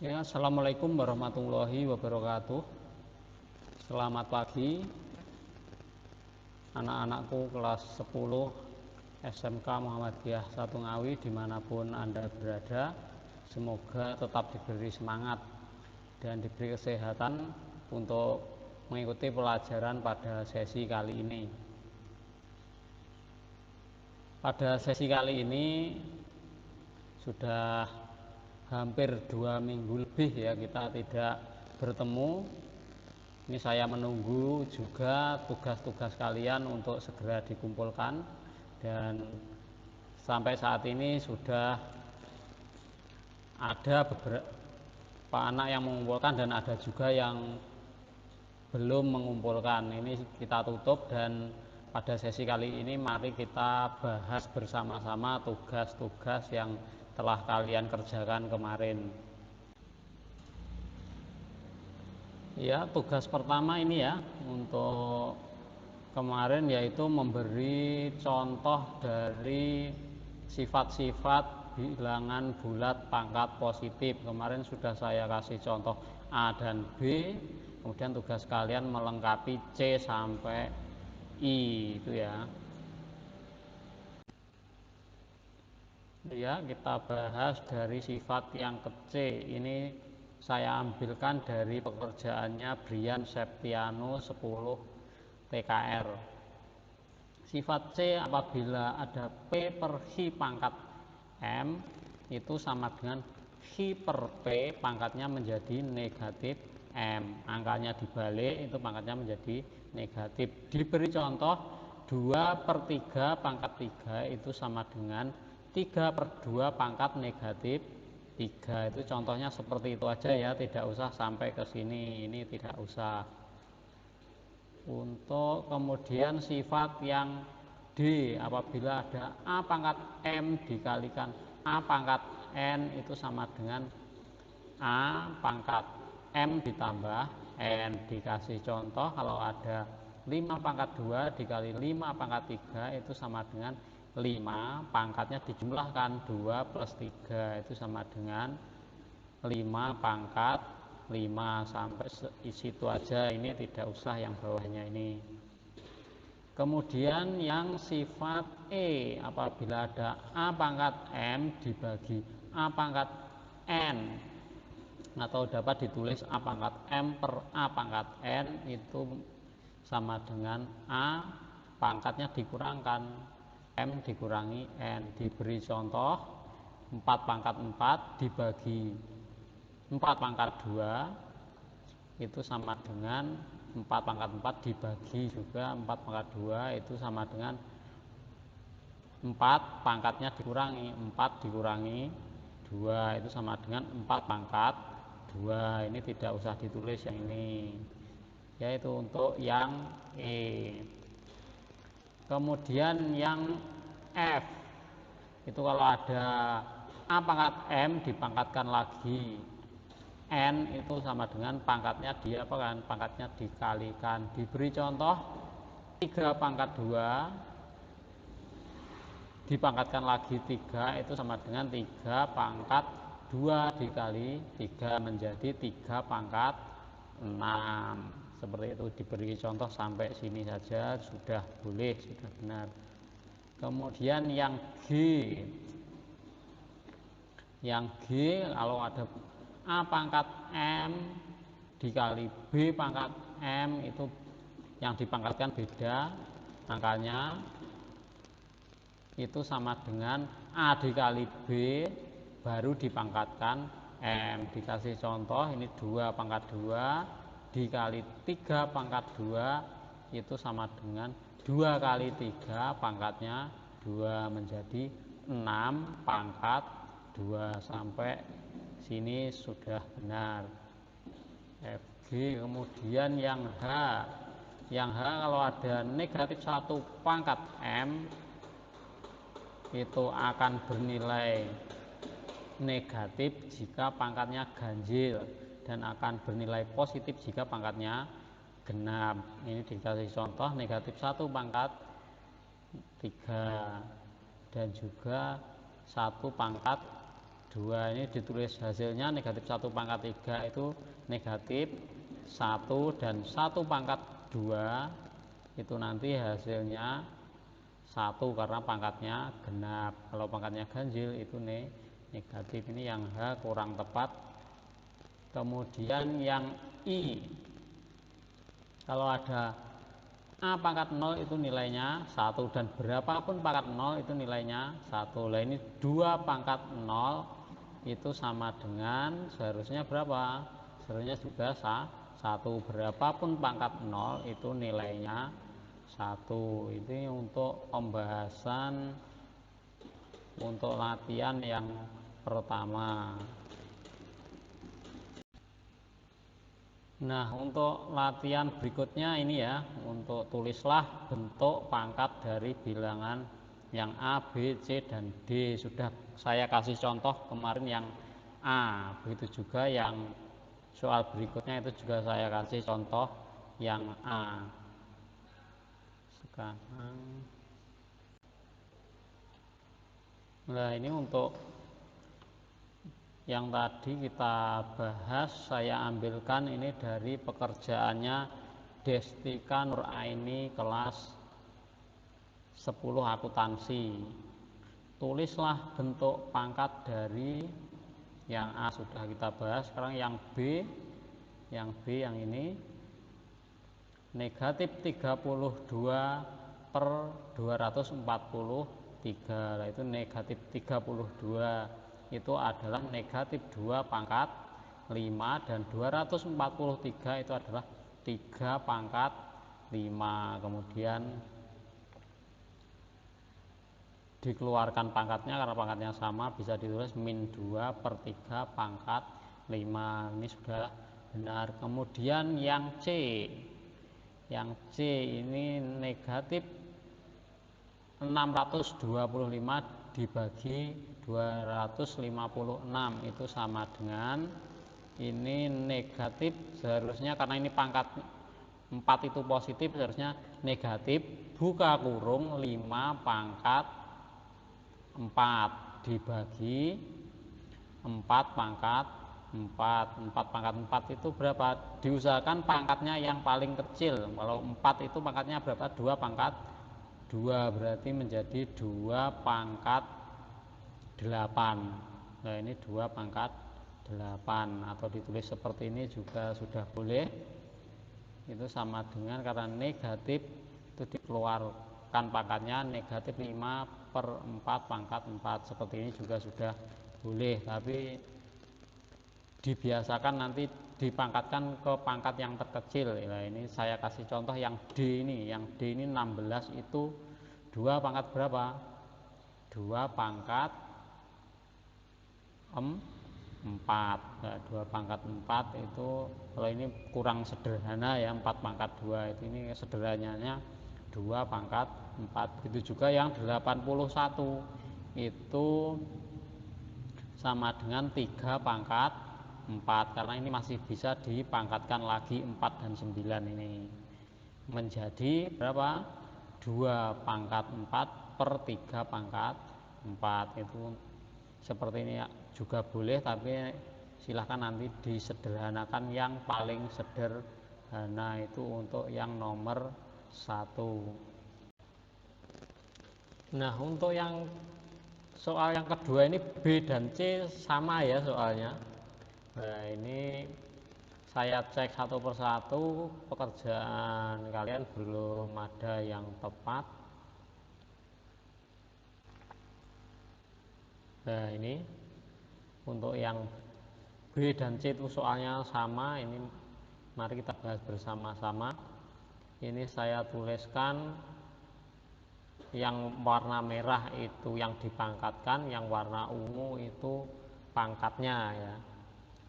Ya, assalamualaikum warahmatullahi wabarakatuh. Selamat pagi, anak-anakku kelas 10 SMK Muhammadiyah 1 Ngawi dimanapun Anda berada. Semoga tetap diberi semangat dan diberi kesehatan untuk mengikuti pelajaran pada sesi kali ini. Pada sesi kali ini sudah hampir 2 minggu lebih ya kita tidak bertemu. Ini saya menunggu juga tugas-tugas kalian untuk segera dikumpulkan, dan sampai saat ini sudah ada beberapa anak yang mengumpulkan dan ada juga yang belum mengumpulkan. Ini kita tutup, dan pada sesi kali ini mari kita bahas bersama-sama tugas-tugas yang telah kalian kerjakan kemarin. Ya, tugas pertama ini ya untuk kemarin yaitu memberi contoh dari sifat-sifat bilangan bulat pangkat positif. Kemarin sudah saya kasih contoh A dan B, kemudian tugas kalian melengkapi C sampai I itu ya. Ya, kita bahas dari sifat yang ke C. Ini saya ambilkan dari pekerjaannya Brian Septiano 10 TKR. Sifat C apabila ada P per Hi pangkat M itu sama dengan Hi per P pangkatnya menjadi negatif M. Angkanya dibalik, itu pangkatnya menjadi negatif. Diberi contoh 2/3 pangkat 3 itu sama dengan 3/2 pangkat negatif 3. Itu contohnya seperti itu aja ya, tidak usah sampai ke sini, ini tidak usah. Untuk kemudian sifat yang D, apabila ada A pangkat M dikalikan A pangkat N itu sama dengan A pangkat M ditambah N. Dikasih contoh kalau ada 5 pangkat 2 dikali 5 pangkat 3 itu sama dengan 5, pangkatnya dijumlahkan 2 plus 3 itu sama dengan 5 pangkat 5. Sampai situ aja, ini tidak usah yang bawahnya ini. Kemudian yang sifat E, apabila ada A pangkat M dibagi A pangkat N, atau dapat ditulis A pangkat M per A pangkat N itu sama dengan A pangkatnya dikurangkan M dikurangi N. Diberi contoh 4 pangkat 4 dibagi 4 pangkat 2 itu sama dengan 4 pangkat 4 dibagi juga 4 pangkat 2 itu sama dengan 4 pangkatnya dikurangi 4 dikurangi 2 itu sama dengan 4 pangkat 2. Ini tidak usah ditulis yang ini, yaitu untuk yang E. Kemudian yang F itu kalau ada A pangkat M dipangkatkan lagi N itu sama dengan pangkatnya dia apa kan, pangkatnya dikalikan. Diberi contoh 3 pangkat 2 dipangkatkan lagi 3 itu sama dengan 3 pangkat 2 dikali 3 menjadi 3 pangkat 6. Seperti itu. Diberi contoh sampai sini saja sudah boleh, sudah benar. Kemudian yang G, kalau ada A pangkat M dikali B pangkat M itu yang dipangkatkan beda angkanya, itu sama dengan A dikali B baru dipangkatkan M. Dikasih contoh ini 2 pangkat 2 dikali 3 pangkat 2 itu sama dengan 2 kali 3 pangkatnya 2 menjadi 6 pangkat 2. Sampai sini sudah benar. FG. Kemudian yang H, kalau ada negatif 1 pangkat M itu akan bernilai negatif jika pangkatnya ganjil dan akan bernilai positif jika pangkatnya genap. Ini dikasih contoh negatif 1 pangkat 3 dan juga 1 pangkat 2 ini ditulis hasilnya negatif 1 pangkat 3 itu negatif 1, dan 1 pangkat 2 itu nanti hasilnya 1 karena pangkatnya genap. Kalau pangkatnya ganjil itu negatif. Ini yang H kurang tepat. Kemudian yang I, kalau ada A pangkat 0 itu nilainya 1, dan berapapun pangkat 0 itu nilainya 1. Nah ini 2 pangkat 0 itu sama dengan seharusnya berapa? Seharusnya juga 1. Berapapun pangkat 0 itu nilainya 1. Ini untuk pembahasan untuk latihan yang pertama. Nah, untuk latihan berikutnya ini ya, untuk tulislah bentuk pangkat dari bilangan yang A, B, C, dan D. Sudah saya kasih contoh kemarin yang A. Begitu juga yang soal berikutnya itu juga saya kasih contoh yang A. Sekarang, nah ini untuk yang tadi kita bahas, saya ambilkan ini dari pekerjaannya Destika Nuraini kelas 10 akuntansi. Tulislah bentuk pangkat dari yang A sudah kita bahas. Sekarang yang B yang ini negatif 32 per 243. Nah, itu negatif 32 itu adalah negatif 2 pangkat 5, dan 243 itu adalah 3 pangkat 5. Kemudian dikeluarkan pangkatnya karena pangkatnya sama, bisa ditulis min 2 per 3 pangkat 5. Ini sudah benar. Kemudian yang C ini negatif 625 dibagi 256 itu sama dengan ini negatif, seharusnya karena ini pangkat 4 itu positif, seharusnya negatif buka kurung 5 pangkat 4 dibagi 4 pangkat 4 pangkat 4 itu berapa? Diusahakan pangkatnya yang paling kecil. Kalau 4 itu pangkatnya berapa? 2 pangkat 2, berarti menjadi 2 pangkat 8. Nah ini 2 pangkat 8, atau ditulis seperti ini juga sudah boleh. Itu sama dengan karena negatif itu dikeluarkan pangkatnya negatif 5 per 4 pangkat 4. Seperti ini juga sudah boleh, tapi dibiasakan nanti dipangkatkan ke pangkat yang terkecil. Nah ini saya kasih contoh yang D ini. Yang D ini 16 itu 2 pangkat berapa? 2 pangkat 4. Nah, 2 pangkat 4 itu kalau ini kurang sederhana ya, 4 pangkat 2 itu, ini sederhananya 2 pangkat 4. Begitu juga yang 81 itu sama dengan 3 pangkat 4, karena ini masih bisa dipangkatkan lagi 4 dan 9 ini menjadi berapa? 2 pangkat 4 per 3 pangkat 4. Itu seperti ini juga boleh, tapi silahkan nanti disederhanakan yang paling sederhana itu untuk yang nomor 1. Nah untuk yang soal yang kedua ini B dan C sama ya soalnya. Nah ini saya cek satu persatu, pekerjaan kalian belum ada yang tepat. Nah ini untuk yang B dan C itu soalnya sama. Ini mari kita bahas bersama-sama. Ini saya tuliskan yang warna merah itu yang dipangkatkan, yang warna ungu itu pangkatnya ya.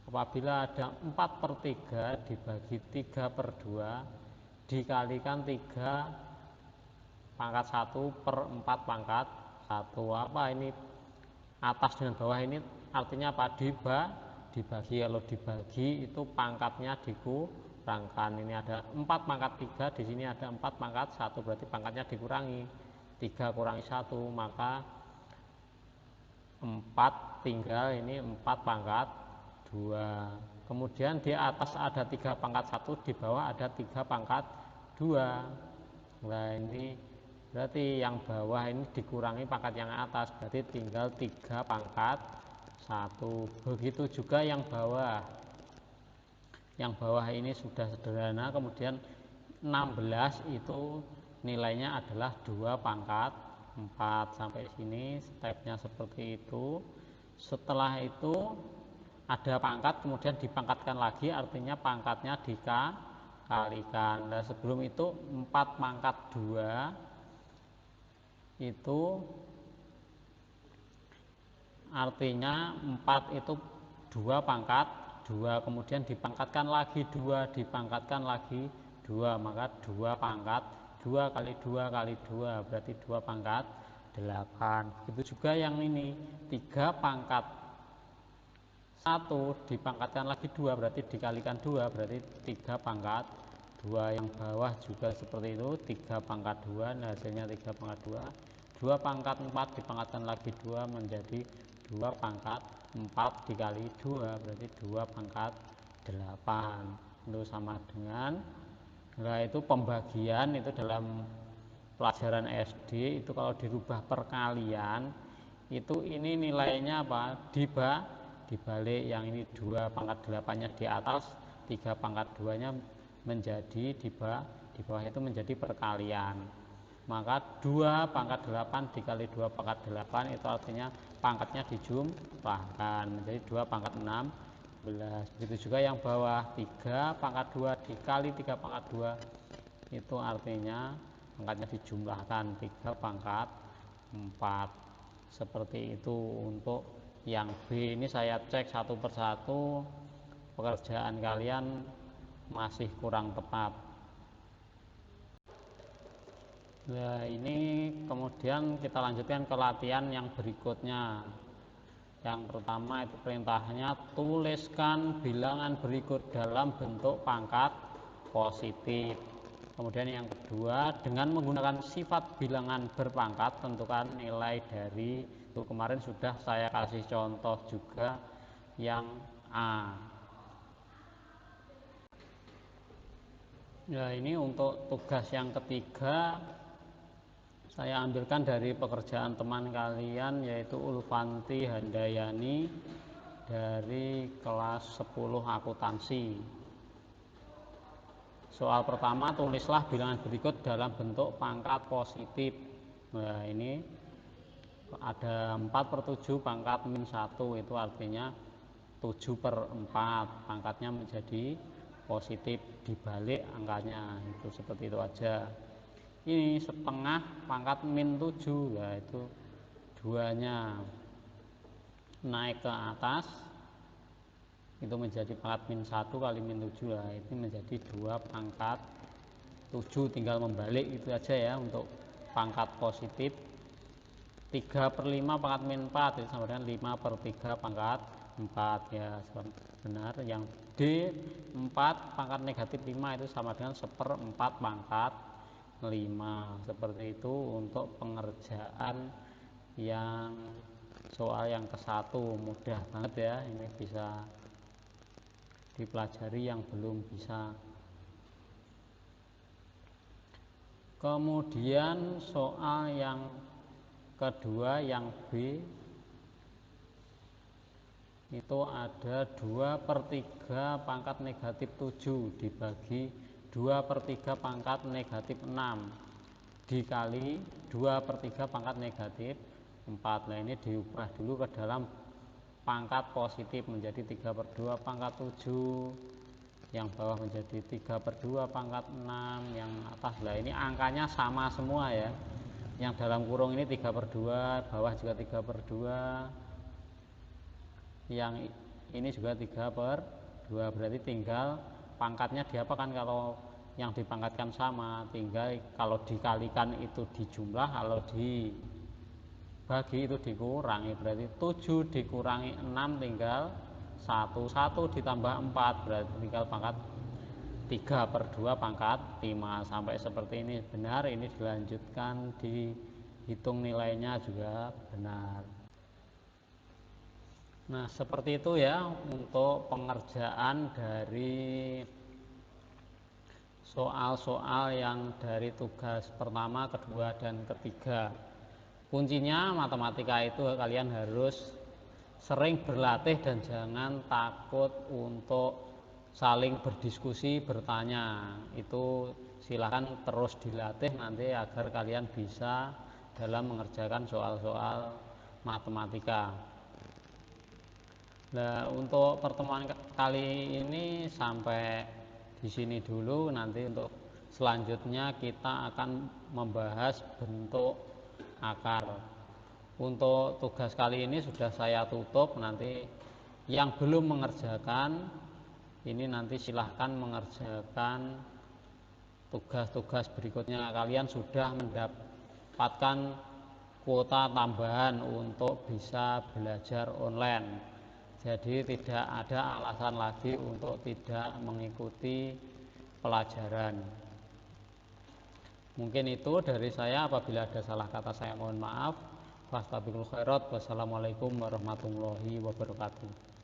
Apabila ada 4 per 3 dibagi 3 per 2 dikalikan 3 pangkat 1 per 4 pangkat 1. Apa ini atas dengan bawah ini artinya apa? Dibagi. Kalau dibagi itu pangkatnya dikurangkan. Ini ada 4 pangkat 3, di sini ada 4 pangkat 1, berarti pangkatnya dikurangi. 3 kurangi 1, maka 4 tinggal ini 4 pangkat 2. Kemudian di atas ada 3 pangkat 1, di bawah ada 3 pangkat 2. Nah ini berarti yang bawah ini dikurangi pangkat yang atas, berarti tinggal 3 pangkat 1. Begitu juga yang bawah. Yang bawah ini sudah sederhana. Kemudian 16 itu nilainya adalah 2 pangkat 4. Sampai sini stepnya seperti itu. Setelah itu ada pangkat, kemudian dipangkatkan lagi, artinya pangkatnya dikalikan. Nah sebelum itu 4 pangkat 2 itu artinya 4 itu 2 pangkat 2, kemudian dipangkatkan lagi 2, dipangkatkan lagi 2, maka 2 pangkat 2 kali 2 kali 2 berarti 2 pangkat 8. Begitu juga yang ini 3 pangkat 1 dipangkatkan lagi 2 berarti dikalikan 2 berarti 3 pangkat 2. Yang bawah juga seperti itu 3 pangkat 2, nah hasilnya 3 pangkat 2. 2 pangkat 4 dipangkatkan lagi 2 menjadi 2 pangkat 4 dikali 2 berarti 2 pangkat 8. Itu sama dengan, nah itu pembagian itu dalam pelajaran SD itu kalau dirubah perkalian itu ini nilainya apa? Dibalik, yang ini 2 pangkat 8-nya di atas, 3 pangkat 2-nya menjadi di bawah itu menjadi perkalian. Maka 2 pangkat 8 dikali 2 pangkat 8 itu artinya pangkatnya dijumlahkan menjadi 2 pangkat 16. Begitu juga yang bawah 3 pangkat 2 dikali 3 pangkat 2 itu artinya pangkatnya dijumlahkan 3 pangkat 4. Seperti itu untuk yang B. Ini saya cek satu persatu, pekerjaan kalian masih kurang tepat. Nah ini kemudian kita lanjutkan ke latihan yang berikutnya. Yang pertama itu perintahnya tuliskan bilangan berikut dalam bentuk pangkat positif. Kemudian yang kedua, dengan menggunakan sifat bilangan berpangkat tentukan nilai dari, itu kemarin sudah saya kasih contoh juga yang A. Nah ini untuk tugas yang ketiga saya ambilkan dari pekerjaan teman kalian yaitu Ulfanti Handayani dari kelas 10 akuntansi. Soal pertama, tulislah bilangan berikut dalam bentuk pangkat positif. Nah ini ada 4/7 pangkat min 1, itu artinya 7/4, pangkatnya menjadi positif, dibalik angkanya, itu seperti itu aja. Ini setengah pangkat min 7, yaitu 2-nya naik ke atas itu menjadi pangkat min 1 kali min 7 lah, itu menjadi 2 pangkat 7, tinggal membalik itu aja ya untuk pangkat positif. 3/5 pangkat min 4 itu sama dengan 5/3 pangkat 4 ya, benar. Yang D 4 pangkat negatif 5 itu sama dengan 1/4 pangkat 5. Seperti itu untuk pengerjaan yang soal yang ke-1, mudah banget ya, ini bisa dipelajari yang belum bisa. Kemudian soal yang kedua yang B itu ada 2/3 pangkat negatif 7 dibagi 2/3 pangkat negatif 6 dikali 2/3 pangkat negatif 4. Nah ini diubah dulu ke dalam pangkat positif menjadi 3/2 pangkat 7, yang bawah menjadi 3/2 pangkat 6, yang atas. Lah ini angkanya sama semua ya, yang dalam kurung ini 3/2, bawah juga 3/2, yang ini juga 3/2, berarti tinggal pangkatnya diapakan. Kalau yang dipangkatkan sama, tinggal kalau dikalikan itu dijumlah, kalau dibagi itu dikurangi, berarti 7 dikurangi 6 tinggal 1, 1 ditambah 4 berarti tinggal pangkat 3/2 pangkat 5. Sampai seperti ini benar, ini dilanjutkan dihitung nilainya juga benar. Nah, seperti itu ya untuk pengerjaan dari soal-soal yang dari tugas pertama, kedua, dan ketiga. Kuncinya matematika itu kalian harus sering berlatih dan jangan takut untuk saling berdiskusi, bertanya. Itu silahkan terus dilatih nanti agar kalian bisa dalam mengerjakan soal-soal matematika. Nah, untuk pertemuan kali ini sampai di sini dulu. Nanti untuk selanjutnya kita akan membahas bentuk akar. Untuk tugas kali ini sudah saya tutup. Nanti yang belum mengerjakan ini nanti silahkan mengerjakan tugas-tugas berikutnya. Kalian sudah mendapatkan kuota tambahan untuk bisa belajar online. Jadi tidak ada alasan lagi untuk tidak mengikuti pelajaran. Mungkin itu dari saya. Apabila ada salah kata saya mohon maaf. Fastabiqul khairat. Wassalamualaikum warahmatullahi wabarakatuh.